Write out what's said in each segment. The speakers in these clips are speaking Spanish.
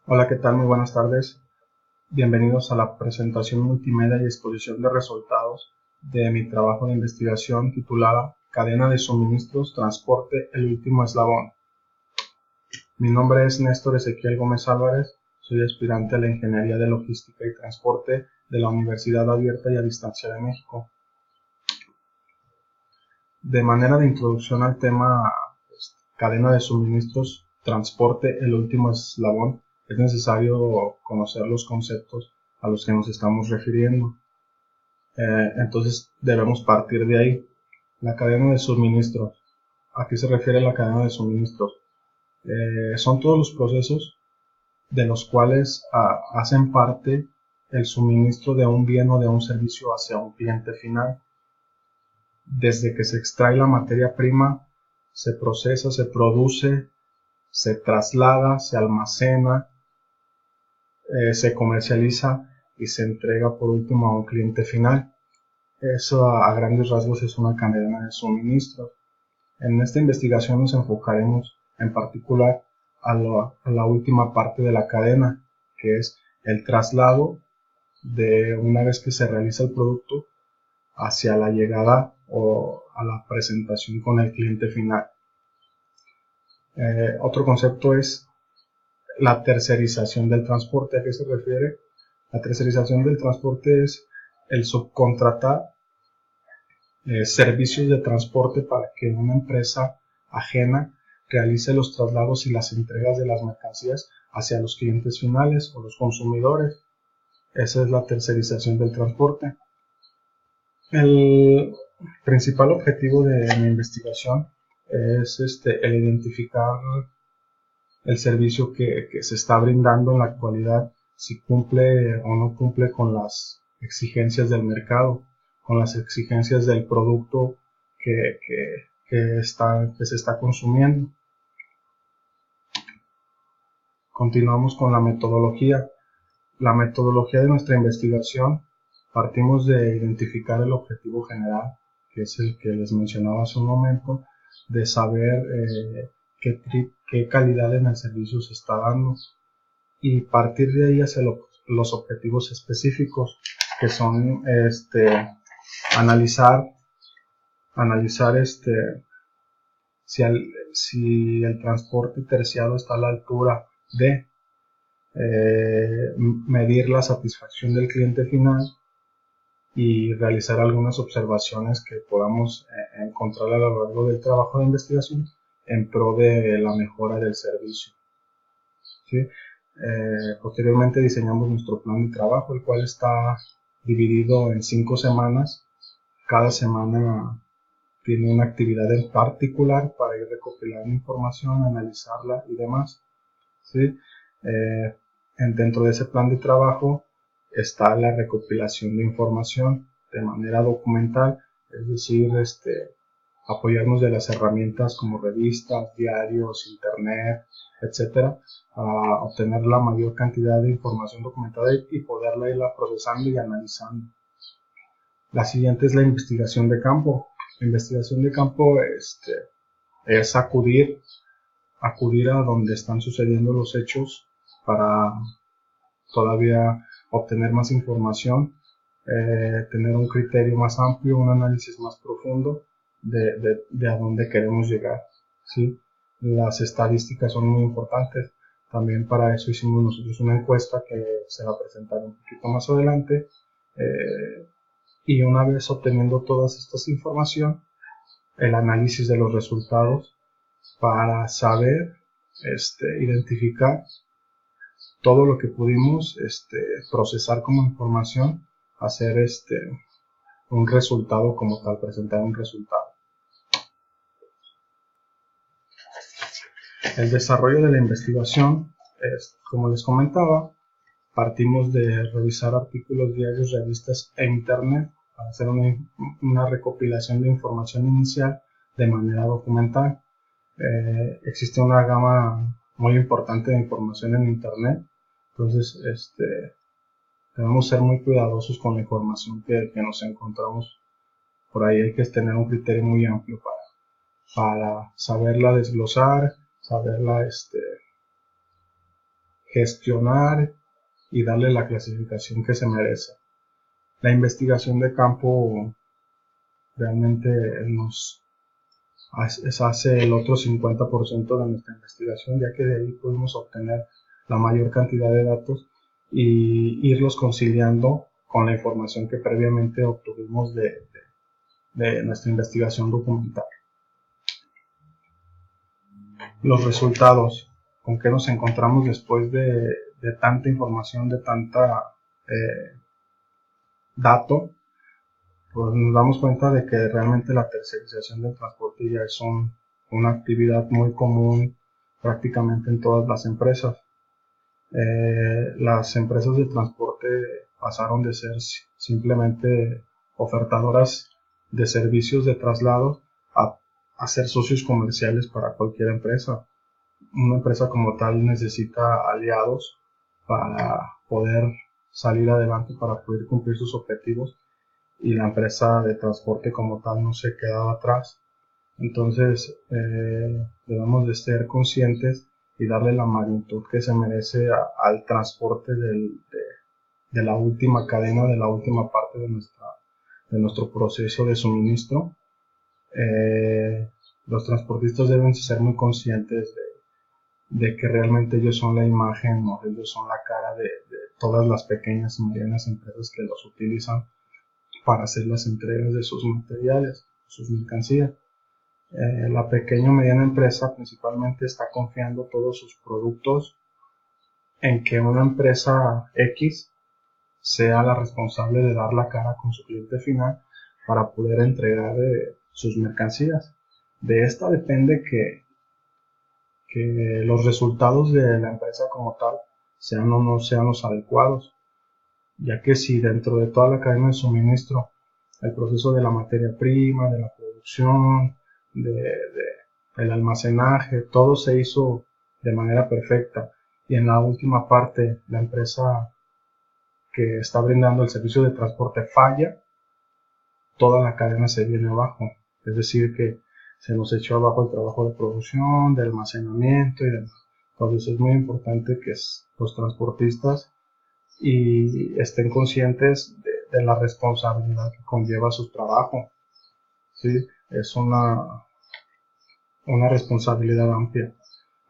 Hola, ¿qué tal? Muy buenas tardes. Bienvenidos a la presentación multimedia y exposición de resultados de mi trabajo de investigación titulada Cadena de suministros, transporte, el último eslabón. Mi nombre es Néstor Ezequiel Gómez Álvarez, soy aspirante a la Ingeniería de Logística y Transporte de la Universidad Abierta y a Distancia de México. De manera de introducción al tema cadena de suministros, transporte, el último eslabón, es necesario conocer los conceptos a los que nos estamos refiriendo. Entonces debemos partir de ahí. La cadena de suministros. ¿A qué se refiere la cadena de suministros? Son todos los procesos de los cuales hacen parte el suministro de un bien o de un servicio hacia un cliente final. Desde que se extrae la materia prima, se procesa, se produce, se traslada, se almacena, se comercializa y se entrega por último a un cliente final. Eso a grandes rasgos es una cadena de suministro. En esta investigación nos enfocaremos en particular a la última parte de la cadena, que es el traslado de una vez que se realiza el producto hacia la llegada o a la presentación con el cliente final. Otro concepto es la tercerización del transporte. ¿A qué se refiere? La tercerización del transporte es el subcontratar servicios de transporte para que una empresa ajena realice los traslados y las entregas de las mercancías hacia los clientes finales o los consumidores. Esa es la tercerización del transporte. El principal objetivo de mi investigación es el identificar el servicio que se está brindando en la actualidad, si cumple o no cumple con las exigencias del mercado, con las exigencias del producto que se está consumiendo. Continuamos con la metodología. La metodología de nuestra investigación, partimos de identificar el objetivo general, que es el que les mencionaba hace un momento, de saber qué calidad en el servicio se está dando y partir de ahí hacia los objetivos específicos, que son analizar si el transporte terciario está a la altura de medir la satisfacción del cliente final y realizar algunas observaciones que podamos encontrar a lo largo del trabajo de investigación en pro de la mejora del servicio. ¿Sí? Posteriormente diseñamos nuestro plan de trabajo, el cual está dividido en 5 semanas. Cada semana tiene una actividad en particular para ir recopilando información, analizarla y demás. ¿Sí? Dentro de ese plan de trabajo está la recopilación de información de manera documental, es decir, apoyarnos de las herramientas como revistas, diarios, internet, etcétera, a obtener la mayor cantidad de información documentada y poderla irla procesando y analizando. La siguiente es la investigación de campo. La investigación de campo es acudir a donde están sucediendo los hechos para todavía obtener más información, tener un criterio más amplio, un análisis más profundo de a dónde queremos llegar. ¿Sí? Las estadísticas son muy importantes. También para eso hicimos nosotros una encuesta que se va a presentar un poquito más adelante. Y una vez obteniendo todas estas información, el análisis de los resultados para saber identificar todo lo que pudimos procesar como información, hacer un resultado como tal, presentar un resultado. El desarrollo de la investigación, como les comentaba, partimos de revisar artículos, diarios, revistas e internet para hacer una recopilación de información inicial de manera documental. Existe una gama muy importante de información en internet, entonces debemos ser muy cuidadosos con la información que nos encontramos por ahí. Hay que tener un criterio muy amplio para saberla desglosar, saberla gestionar y darle la clasificación que se merece. La investigación de campo realmente hace el otro 50% de nuestra investigación, ya que de ahí podemos obtener la mayor cantidad de datos y irlos conciliando con la información que previamente obtuvimos de nuestra investigación documental. Los resultados con que nos encontramos después de tanta información, de tanta dato, pues nos damos cuenta de que realmente la tercerización del transporte ya es una actividad muy común prácticamente en todas las empresas. Las empresas de transporte pasaron de ser simplemente ofertadoras de servicios de traslado a ser socios comerciales para cualquier empresa. Una empresa como tal necesita aliados para poder salir adelante, para poder cumplir sus objetivos, y la empresa de transporte como tal no se quedaba atrás. Entonces debemos de ser conscientes y darle la magnitud que se merece al transporte de la última cadena, de la última parte de nuestro proceso de suministro. Los transportistas deben ser muy conscientes de que realmente ellos son la imagen, o ellos son la cara de todas las pequeñas y medianas empresas que los utilizan para hacer las entregas de sus materiales, sus mercancías. La pequeña o mediana empresa principalmente está confiando todos sus productos en que una empresa X sea la responsable de dar la cara con su cliente final para poder entregar sus mercancías. De esta depende que los resultados de la empresa como tal sean o no sean los adecuados, ya que si dentro de toda la cadena de suministro, el proceso de la materia prima, de la producción, del almacenaje, todo se hizo de manera perfecta, y en la última parte la empresa que está brindando el servicio de transporte falla, toda la cadena se viene abajo. Es decir, que se nos echó abajo el trabajo de producción, de almacenamiento y demás. Entonces es muy importante que los transportistas estén conscientes de la responsabilidad que conlleva su trabajo. ¿Sí? Es una responsabilidad amplia.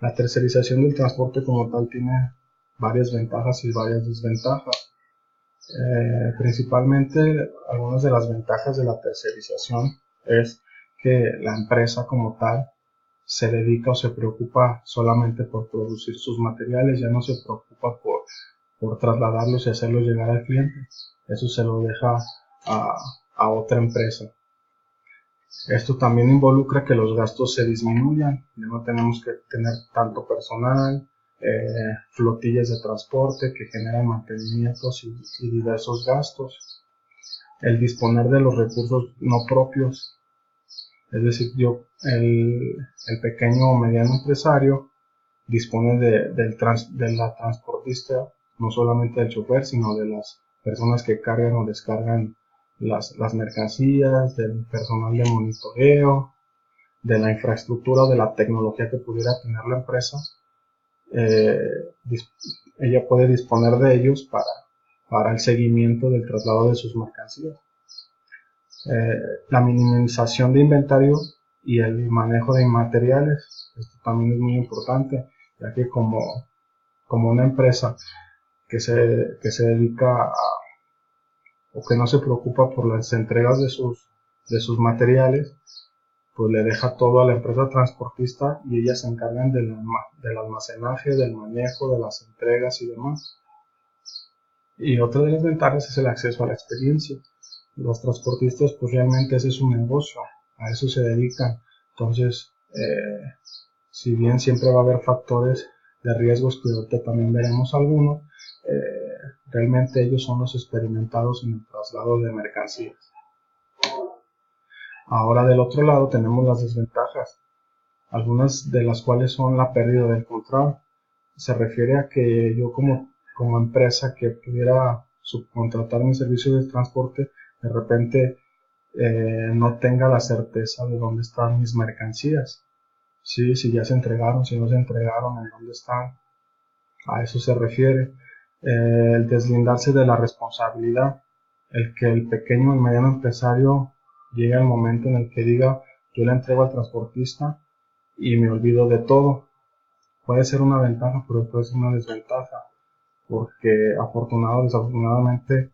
La tercerización del transporte como tal tiene varias ventajas y varias desventajas. Principalmente, algunas de las ventajas de la tercerización es que la empresa como tal se dedica o se preocupa solamente por producir sus materiales, ya no se preocupa por trasladarlos y hacerlos llegar al cliente. Eso se lo deja a otra empresa. Esto también involucra que los gastos se disminuyan, ya no tenemos que tener tanto personal, flotillas de transporte que generan mantenimientos y diversos gastos. El disponer de los recursos no propios, es decir, el pequeño o mediano empresario dispone de la transportista, no solamente del chofer, sino de las personas que cargan o descargan las mercancías, del personal de monitoreo, de la infraestructura o de la tecnología que pudiera tener la empresa. Ella puede disponer de ellos para el seguimiento del traslado de sus mercancías. La minimización de inventario y el manejo de inmateriales, esto también es muy importante, ya que como una empresa que se dedica o que no se preocupa por las entregas de sus materiales, pues le deja todo a la empresa transportista y ellas se encargan del almacenaje, del manejo, de las entregas y demás. Y otra de las ventajas es el acceso a la experiencia. Los transportistas, pues realmente ese es su negocio, a eso se dedican. Entonces, si bien siempre va a haber factores de riesgos, que ahorita también veremos algunos, realmente ellos son los experimentados en el traslado de mercancías. Ahora del otro lado tenemos las desventajas, algunas de las cuales son la pérdida del control. Se refiere a que yo como empresa que pudiera subcontratar mi servicio de transporte, de repente no tenga la certeza de dónde están mis mercancías. ¿Sí? Si ya se entregaron, si no se entregaron, en dónde están. A eso se refiere. El deslindarse de la responsabilidad, el que el pequeño y mediano empresario llegue al momento en el que diga: yo le entrego al transportista y me olvido de todo. Puede ser una ventaja, pero puede ser una desventaja, porque afortunado o desafortunadamente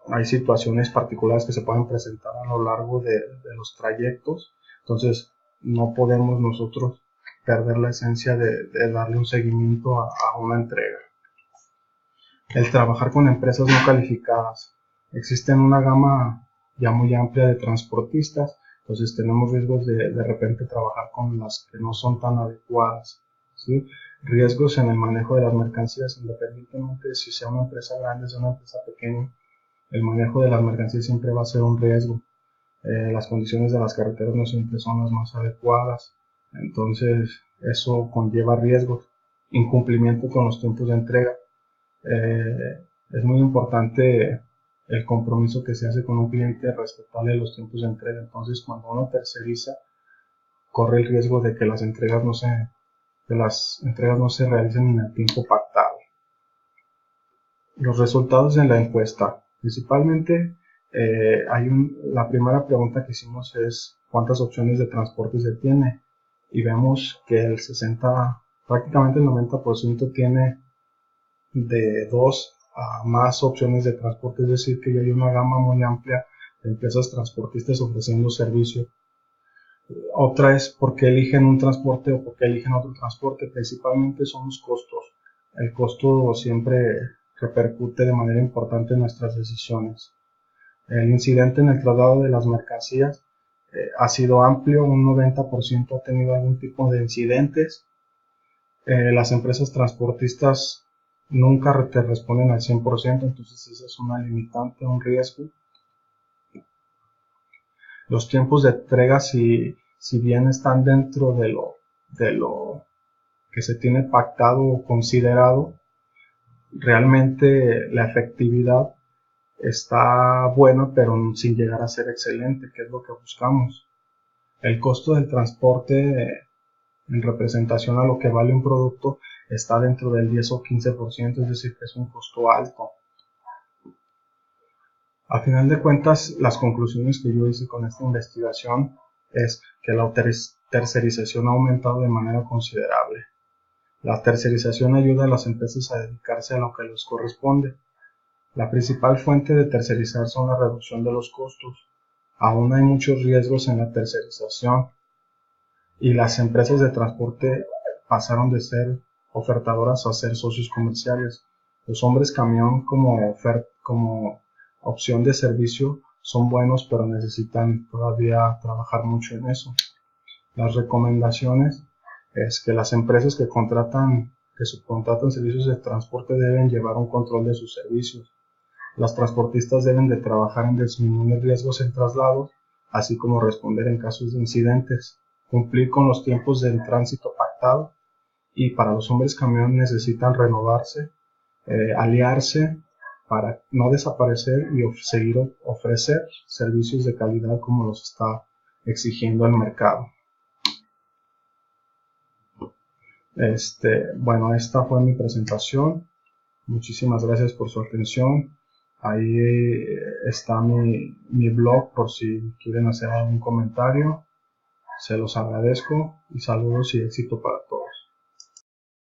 hay situaciones particulares que se pueden presentar a lo largo de los trayectos. Entonces no podemos nosotros perder la esencia de darle un seguimiento a una entrega. El trabajar con empresas no calificadas. Existen una gama ya muy amplia de transportistas, entonces tenemos riesgos de repente trabajar con las que no son tan adecuadas, ¿sí? Riesgos en el manejo de las mercancías, independientemente de si sea una empresa grande o sea una empresa pequeña, el manejo de las mercancías siempre va a ser un riesgo. Las condiciones de las carreteras no siempre son las más adecuadas, entonces eso conlleva riesgos. Incumplimiento con los tiempos de entrega. Es muy importante el compromiso que se hace con un cliente de respetarle los tiempos de entrega. Entonces, cuando uno terceriza, corre el riesgo de que las entregas no se realicen en el tiempo pactado. Los resultados en la encuesta. Principalmente, la primera pregunta que hicimos es: ¿cuántas opciones de transporte se tiene? Y vemos que el 60, prácticamente el 90% tiene de 2 a más opciones de transporte, es decir, que ya hay una gama muy amplia de empresas transportistas ofreciendo servicio. Otra es por qué eligen un transporte o por qué eligen otro transporte. Principalmente son los costos. El costo siempre repercute de manera importante en nuestras decisiones. El incidente en el traslado de las mercancías ha sido amplio, un 90% ha tenido algún tipo de incidentes. Las empresas transportistas nunca te responden al 100%, entonces esa es una limitante, un riesgo. Los tiempos de entrega, si bien están dentro de lo que se tiene pactado o considerado, realmente la efectividad está buena, pero sin llegar a ser excelente, que es lo que buscamos. El costo del transporte en representación a lo que vale un producto está dentro del 10 o 15%, es decir, que es un costo alto. A final de cuentas, las conclusiones que yo hice con esta investigación es que la tercerización ha aumentado de manera considerable. La tercerización ayuda a las empresas a dedicarse a lo que les corresponde. La principal fuente de tercerizar son la reducción de los costos. Aún hay muchos riesgos en la tercerización y las empresas de transporte pasaron de ser ofertadoras a ser socios comerciales. Los hombres camión como opción de servicio son buenos, pero necesitan todavía trabajar mucho en eso. Las recomendaciones es que las empresas que subcontratan servicios de transporte deben llevar un control de sus servicios. Las transportistas deben de trabajar en disminuir riesgos en traslados, así como responder en casos de incidentes, cumplir con los tiempos del tránsito pactado, y para los hombres camión necesitan renovarse, aliarse para no desaparecer y seguir ofrecer servicios de calidad como los está exigiendo el mercado. Bueno, esta fue mi presentación. Muchísimas gracias por su atención. Ahí está mi blog por si quieren hacer algún comentario. Se los agradezco y saludos y éxito para todos.